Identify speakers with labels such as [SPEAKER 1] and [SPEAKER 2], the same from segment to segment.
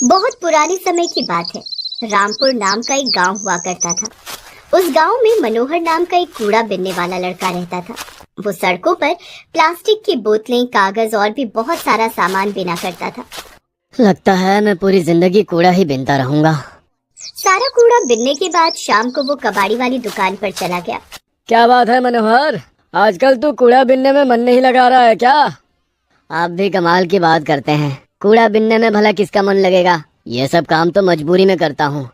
[SPEAKER 1] बहुत पुराने समय की बात है। रामपुर नाम का एक गांव हुआ करता था। उस गांव में मनोहर नाम का एक कूड़ा बीनने वाला लड़का रहता था। वो सड़कों पर प्लास्टिक की बोतलें, कागज और भी बहुत सारा सामान बिना करता था।
[SPEAKER 2] लगता है मैं पूरी जिंदगी कूड़ा ही बीनता रहूंगा।
[SPEAKER 1] सारा कूड़ा बिनने के बाद शाम को वो कबाड़ी वाली दुकान पर चला गया।
[SPEAKER 2] क्या बात है मनोहर, आजकल तू कूड़ा बीनने में मन नहीं लगा रहा है क्या? आप भी कमाल की बात करते हैं। कूड़ा बीनने में भला किसका मन लगेगा? ये सब काम तो मजबूरी में करता हूँ।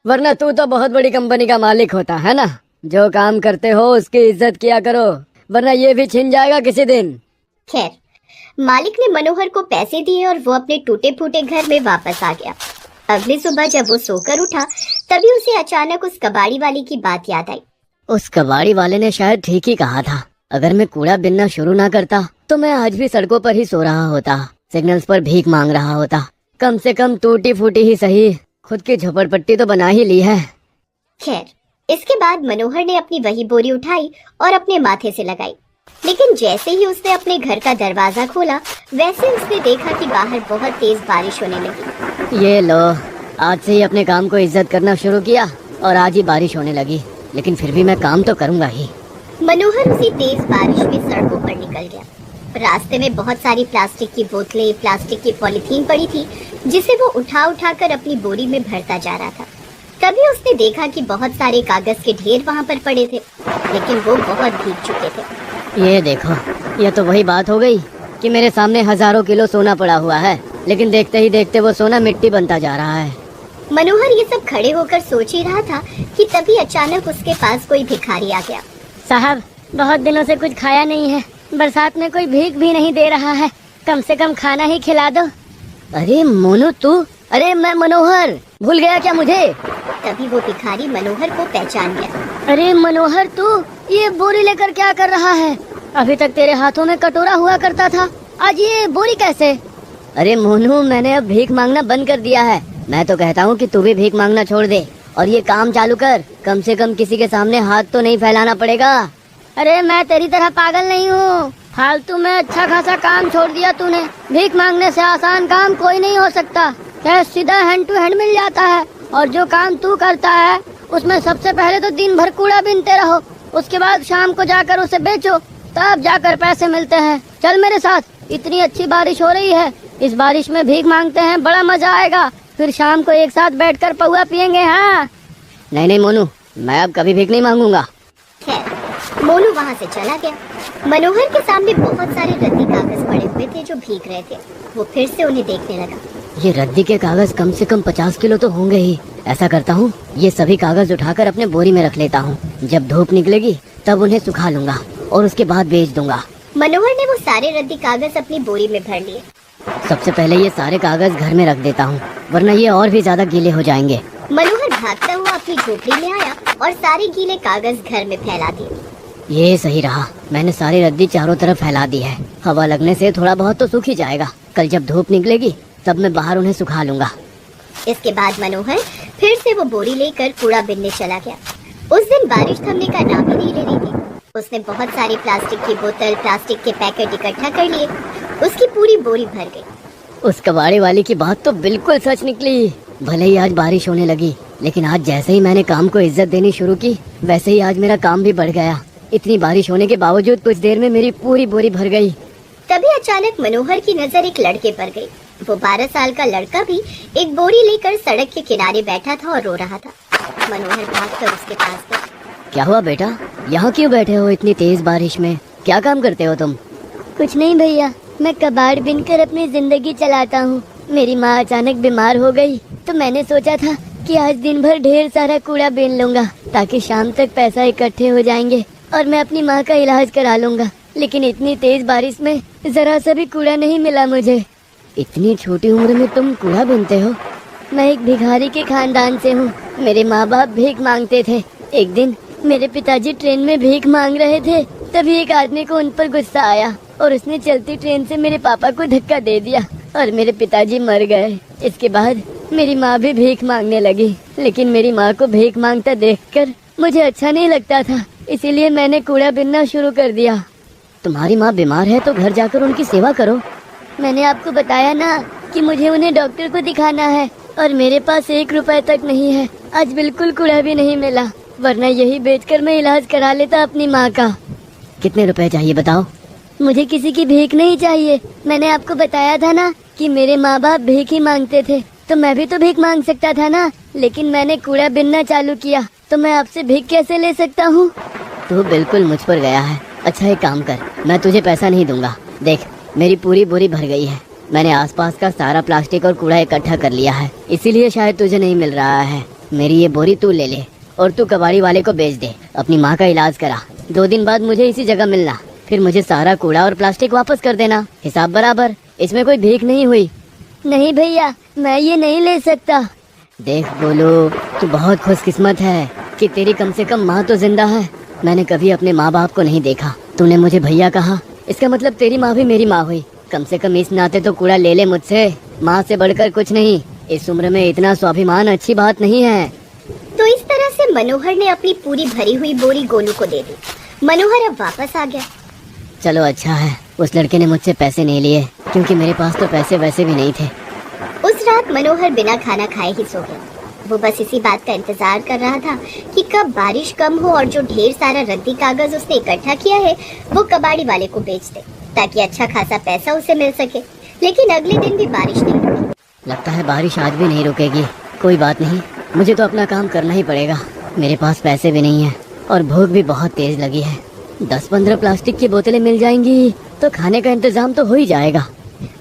[SPEAKER 2] वरना तू तो बहुत बड़ी कंपनी का मालिक होता है ना। जो काम करते हो उसकी इज्जत किया करो, वरना ये भी छिन जाएगा किसी दिन।
[SPEAKER 1] खैर, मालिक ने मनोहर को पैसे दिए और वो अपने टूटे फूटे घर में वापस आ गया। अगली सुबह जब वो सोकर उठा, तभी उसे अचानक उस कबाड़ी वाले की बात याद आई।
[SPEAKER 2] उस कबाड़ी वाले ने शायद ठीक ही कहा था। अगर मैं कूड़ा बीनना शुरू ना करता तो मैं आज भी सड़कों पर ही सो रहा होता, सिग्नल्स पर भीख मांग रहा होता। कम से कम टूटी फूटी ही सही, खुद की झोपड़पट्टी तो बना ही ली है।
[SPEAKER 1] खैर, इसके बाद मनोहर ने अपनी वही बोरी उठाई और अपने माथे से लगाई। लेकिन जैसे ही उसने अपने घर का दरवाजा खोला, वैसे उसने देखा कि बाहर बहुत तेज बारिश होने लगी।
[SPEAKER 2] ये लो, आज से ही अपने काम को इज्जत करना शुरू किया और आज ही बारिश होने लगी। लेकिन फिर भी मैं काम तो करूंगा ही।
[SPEAKER 1] मनोहर उसी तेज बारिश में सड़कों पर निकल गया। रास्ते में बहुत सारी प्लास्टिक की बोतलें, प्लास्टिक की पॉलीथीन पड़ी थी, जिसे वो उठा उठा कर अपनी बोरी में भरता जा रहा था। तभी उसने देखा कि बहुत सारे कागज के ढेर वहाँ पर पड़े थे, लेकिन वो बहुत भीग चुके थे।
[SPEAKER 2] ये देखो, ये तो वही बात हो गई कि मेरे सामने हजारों किलो सोना पड़ा हुआ है, लेकिन देखते ही देखते वो सोना मिट्टी बनता जा रहा है।
[SPEAKER 1] मनोहर ये सब खड़े होकर सोच ही रहा था कि तभी अचानक उसके पास कोई भिखारी आ गया।
[SPEAKER 3] साहब, बहुत दिनों से कुछ खाया नहीं है, बरसात में कोई भीख भी नहीं दे रहा है, कम से कम खाना ही खिला दो।
[SPEAKER 2] अरे मोनू तू? अरे मैं मनोहर, भूल गया क्या मुझे?
[SPEAKER 1] तभी वो भिखारी मनोहर को पहचान गया।
[SPEAKER 3] अरे मनोहर, तू ये बोरी लेकर क्या कर रहा है? अभी तक तेरे हाथों में कटोरा हुआ करता था, आज ये बोरी कैसे?
[SPEAKER 2] अरे मोनू, मैंने अब भीख मांगना बंद कर दिया है। मैं तो कहता हूँ कि तू भी भीख मांगना छोड़ दे और ये काम चालू कर। कम से कम किसी के सामने हाथ तो नहीं फैलाना पड़ेगा।
[SPEAKER 3] अरे मैं तेरी तरह पागल नहीं हूँ, फालतू में अच्छा खासा काम छोड़ दिया तूने। भीख मांगने से आसान काम कोई नहीं हो सकता, कैश सीधा हैंड टू हैंड मिल जाता है। और जो काम तू करता है उसमें सबसे पहले तो दिन भर कूड़ा बीनते रहो, उसके बाद शाम को जाकर उसे बेचो, तब जाकर पैसे मिलते हैं। चल मेरे साथ, इतनी अच्छी बारिश हो रही है, इस बारिश में भीख मांगते हैं, बड़ा मजा आएगा। फिर शाम को एक साथ बैठकर पौआ पियेंगे। हाँ
[SPEAKER 2] नहीं नहीं मोनू, मैं अब कभी भीख नहीं मांगूंगा।
[SPEAKER 1] खैर, मोनू वहाँ से चला गया। मनोहर के सामने बहुत सारे रद्दी कागज पड़े हुए थे जो भीग रहे थे। वो फिर से उन्हें देखने लगा।
[SPEAKER 2] ये रद्दी के कागज कम से कम 50 किलो तो होंगे ही। ऐसा करता हूँ, ये सभी कागज उठाकर अपने बोरी में रख लेता हूँ। जब धूप निकलेगी तब उन्हें सुखा लूंगा और उसके बाद बेच दूंगा।
[SPEAKER 1] मनोहर ने वो सारे रद्दी कागज अपनी बोरी में भर लिए।
[SPEAKER 2] सबसे पहले ये सारे कागज घर में रख देता हूँ, वरना ये और भी ज्यादा गीले हो जाएंगे।
[SPEAKER 1] मनोहर भागता हुआ अपनी झोपड़ी में आया और सारे गीले कागज घर में फैला दिए।
[SPEAKER 2] ये सही रहा, मैंने सारी रद्दी चारों तरफ फैला दी है। हवा लगने से थोड़ा बहुत तो सूख ही जाएगा। कल जब धूप निकलेगी तब मैं बाहर उन्हें सुखा लूंगा।
[SPEAKER 1] इसके बाद मनोहर फिर से वो बोरी लेकर कूड़ा बीनने चला गया। उस दिन बारिश थमने का नाम ही नहीं ले रही थी। उसने बहुत सारी प्लास्टिक की बोतल, प्लास्टिक के पैकेट इकट्ठा कर लिए। उसकी पूरी बोरी भर गई।
[SPEAKER 2] उस कबाड़े वाली की बात तो बिल्कुल सच निकली। भले ही आज बारिश होने लगी, लेकिन आज जैसे ही मैंने काम को इज्जत देनी शुरू की, वैसे ही आज मेरा काम भी बढ़ गया। इतनी बारिश होने के बावजूद कुछ देर में मेरी पूरी बोरी भर गई।
[SPEAKER 1] तभी अचानक मनोहर की नजर एक लड़के पर गई। वो 12 साल का लड़का भी एक बोरी लेकर सड़क के किनारे बैठा था और रो रहा था। मनोहर भागकर उसके पास गया।
[SPEAKER 2] क्या हुआ बेटा, यहाँ क्यों बैठे हो इतनी तेज बारिश में? क्या काम करते हो तुम?
[SPEAKER 3] कुछ नहीं भैया, मैं कबाड़ बीनकर अपनी जिंदगी चलाता हूँ। मेरी माँ अचानक बीमार हो गई, तो मैंने सोचा था कि आज दिन भर ढेर सारा कूड़ा बीन लूंगा, ताकि शाम तक पैसा इकट्ठे हो जाएंगे और मैं अपनी माँ का इलाज करा लूंगा। लेकिन इतनी तेज बारिश में जरा सा भी कूड़ा नहीं मिला मुझे।
[SPEAKER 2] इतनी छोटी उम्र में तुम कूड़ा बीनते हो?
[SPEAKER 3] मैं एक भिखारी के खानदान से हूँ। मेरे माँ बाप भीख मांगते थे। एक दिन मेरे पिताजी ट्रेन में भीख मांग रहे थे, तभी एक आदमी को उन पर गुस्सा आया और उसने चलती ट्रेन से मेरे पापा को धक्का दे दिया और मेरे पिताजी मर गए। इसके बाद मेरी माँ भी भीख मांगने लगी, लेकिन मेरी माँ को भीख मांगता देखकर मुझे अच्छा नहीं लगता था, इसीलिए मैंने कूड़ा बीनना शुरू कर दिया।
[SPEAKER 2] तुम्हारी माँ बीमार है तो घर जाकर उनकी सेवा करो।
[SPEAKER 3] मैंने आपको बताया ना, कि मुझे उन्हें डॉक्टर को दिखाना है और मेरे पास 1 रुपए तक नहीं है। आज बिल्कुल कूड़ा भी नहीं मिला, वरना यही बेचकर मैं इलाज करा लेता अपनी माँ का।
[SPEAKER 2] कितने रुपए चाहिए बताओ?
[SPEAKER 3] मुझे किसी की भीख नहीं चाहिए। मैंने आपको बताया था ना कि मेरे माँ बाप भीख ही मांगते थे, तो मैं भी तो भीख मांग सकता था ना। लेकिन मैंने कूड़ा बिनना चालू किया, तो मैं आपसे भीख कैसे ले सकता हूँ?
[SPEAKER 2] तू बिल्कुल मुझ पर गया है। अच्छा एक काम कर, मैं तुझे पैसा नहीं दूंगा। देख मेरी पूरी बोरी भर गई है। मैंने आसपास का सारा प्लास्टिक और कूड़ा इकट्ठा कर लिया है, इसीलिए शायद तुझे नहीं मिल रहा है। मेरी ये बोरी तू ले ले और तू कबाड़ी वाले को बेच दे। अपनी माँ का इलाज करा। 2 दिन बाद मुझे इसी जगह मिलना, फिर मुझे सारा कूड़ा और प्लास्टिक वापस कर देना। हिसाब बराबर, इसमें कोई भीख नहीं हुई।
[SPEAKER 3] नहीं भैया, मैं ये नहीं ले सकता।
[SPEAKER 2] देख बोलो, तू बहुत खुशकिस्मत है कि तेरी कम से कम माँ तो जिंदा है। मैंने कभी अपने माँ बाप को नहीं देखा। तूने मुझे भैया कहा, इसका मतलब तेरी माँ भी मेरी माँ हुई। कम से कम इस नाते तो कूड़ा ले ले मुझसे। माँ से बढ़कर कुछ नहीं। इस उम्र में इतना स्वाभिमान अच्छी बात नहीं है।
[SPEAKER 1] तो इस तरह से मनोहर ने अपनी पूरी भरी हुई बोरी गोलू को दे दी। मनोहर अब वापस आ गया।
[SPEAKER 2] चलो अच्छा है, उस लड़के ने मुझसे पैसे नहीं लिए, क्योंकि मेरे पास तो पैसे वैसे भी नहीं थे।
[SPEAKER 1] उस रात मनोहर बिना खाना खाए ही सो गया। वो बस इसी बात का इंतजार कर रहा था कि कब बारिश कम हो और जो ढेर सारा रद्दी कागज उसने इकट्ठा किया है वो कबाड़ी वाले को बेच दे, ताकि अच्छा खासा पैसा उसे मिल सके। लेकिन अगले दिन भी बारिश नहीं रुकी।
[SPEAKER 2] लगता है बारिश आज भी नहीं रुकेगी। कोई बात नहीं, मुझे तो अपना काम करना ही पड़ेगा। मेरे पास पैसे भी नहीं है और भूख भी बहुत तेज लगी है। 10-15 प्लास्टिक की बोतलें मिल जाएंगी तो खाने का इंतजाम तो हो ही जाएगा।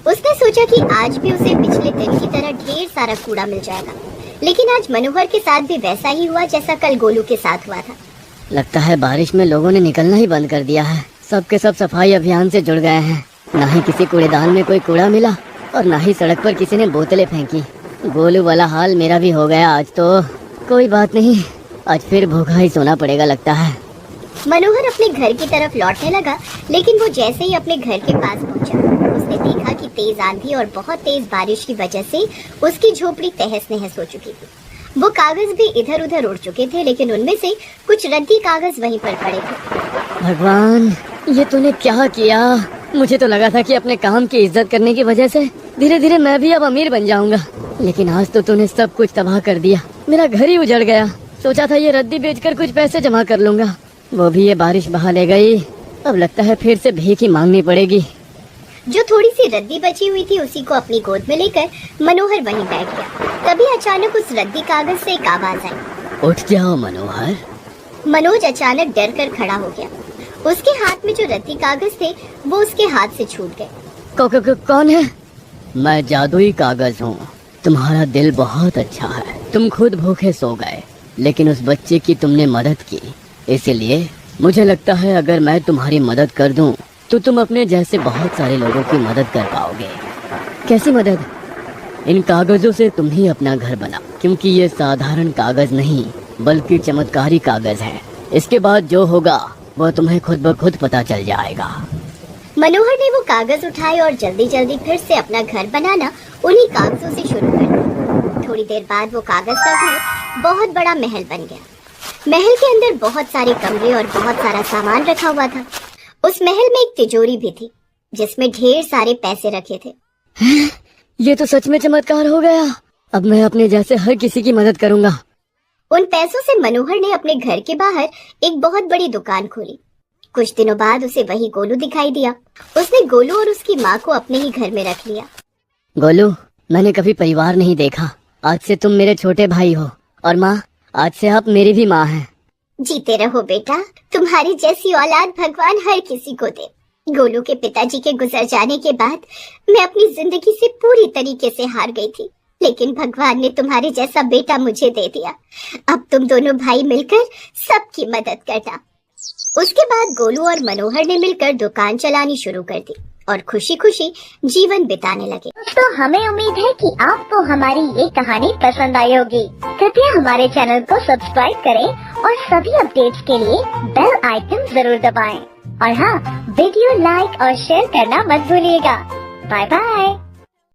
[SPEAKER 1] उसने सोचा कि आज भी उसे पिछले दिन की तरह ढेर सारा कूड़ा मिल जाएगा। लेकिन आज मनोहर के साथ भी वैसा ही हुआ जैसा कल गोलू के साथ हुआ था।
[SPEAKER 2] लगता है बारिश में लोगों ने निकलना ही बंद कर दिया है। सब के सब सफाई अभियान से जुड़ गए हैं। ना ही किसी कूड़ेदान में कोई कूड़ा मिला और ना ही सड़क पर किसी ने बोतलें फेंकी। गोलू वाला हाल मेरा भी हो गया आज तो। कोई बात नहीं, आज फिर भूखा ही सोना पड़ेगा लगता है।
[SPEAKER 1] मनोहर अपने घर की तरफ लौटने लगा, लेकिन वो जैसे ही अपने घर के पास पहुंचा, उसने देखा कि तेज आंधी और बहुत तेज बारिश की वजह से उसकी झोपड़ी तहस नहस हो चुकी थी। वो कागज भी इधर उधर उड़ चुके थे, लेकिन उनमें से कुछ रद्दी कागज वहीं पर पड़े थे।
[SPEAKER 2] भगवान, ये तूने क्या किया? मुझे तो लगा था कि अपने काम की इज्जत करने की वजह से धीरे धीरे मैं भी अब अमीर बन जाऊंगा, लेकिन आज तो तूने सब कुछ तबाह कर दिया। मेरा घर ही उजड़ गया। सोचा था ये रद्दी बेचकर कुछ पैसे जमा कर लूंगा, वो भी ये बारिश बहा ले गई। अब लगता है फिर से भीख ही मांगनी पड़ेगी।
[SPEAKER 1] जो थोड़ी सी रद्दी बची हुई थी उसी को अपनी गोद में लेकर मनोहर वहीं बैठ गया। तभी अचानक उस रद्दी कागज से एक आवाज आई।
[SPEAKER 2] उठ जाओ मनोहर।
[SPEAKER 1] मनोज अचानक डर कर खड़ा हो गया। उसके हाथ में जो रद्दी कागज थे वो उसके हाथ से छूट गए।
[SPEAKER 2] कौन है? मैं जादुई कागज हूँ। तुम्हारा दिल बहुत अच्छा है। तुम खुद भूखे सो गए, लेकिन उस बच्चे की तुमने मदद की, इसलिए मुझे लगता है अगर मैं तुम्हारी मदद कर दूं तो तुम अपने जैसे बहुत सारे लोगों की मदद कर पाओगे। कैसी मदद? इन कागजों से तुम ही अपना घर बनाओ, क्योंकि ये साधारण कागज नहीं बल्कि चमत्कारी कागज है। इसके बाद जो होगा वो तुम्हें खुद ब खुद पता चल जाएगा।
[SPEAKER 1] मनोहर ने वो कागज उठाए और जल्दी जल्दी फिर से अपना घर बनाना उन्हीं कागजों से शुरू कर दिया। थोड़ी देर बाद वो कागज का घर बहुत बड़ा महल बन गया। महल के अंदर बहुत सारे कमरे और बहुत सारा सामान रखा हुआ था। उस महल में एक तिजोरी भी थी जिसमें ढेर सारे पैसे रखे थे।
[SPEAKER 2] ये तो सच में चमत्कार हो गया। अब मैं अपने जैसे हर किसी की मदद करूंगा।
[SPEAKER 1] उन पैसों से मनोहर ने अपने घर के बाहर एक बहुत बड़ी दुकान खोली। कुछ दिनों बाद उसे वही गोलू दिखाई दिया। उसने गोलू और उसकी माँ को अपने ही घर में रख लिया।
[SPEAKER 2] गोलू, मैंने कभी परिवार नहीं देखा। आज से तुम मेरे छोटे भाई हो और माँ, आज से आप मेरी भी माँ हैं।
[SPEAKER 1] जीते रहो बेटा, तुम्हारी जैसी औलाद भगवान हर किसी को दे। गोलू के पिताजी के गुजर जाने के बाद मैं अपनी जिंदगी से पूरी तरीके से हार गई थी, लेकिन भगवान ने तुम्हारे जैसा बेटा मुझे दे दिया। अब तुम दोनों भाई मिलकर सबकी मदद करना। उसके बाद गोलू और मनोहर ने मिलकर दुकान चलानी शुरू कर दी और खुशी खुशी जीवन बिताने लगे।
[SPEAKER 4] तो हमें उम्मीद है कि आपको हमारी ये कहानी पसंद आई होगी। कृपया हमारे चैनल को सब्सक्राइब करें और सभी अपडेट्स के लिए बेल आइकन जरूर दबाएं। और हाँ, वीडियो लाइक और शेयर करना मत भूलिएगा। Bye bye.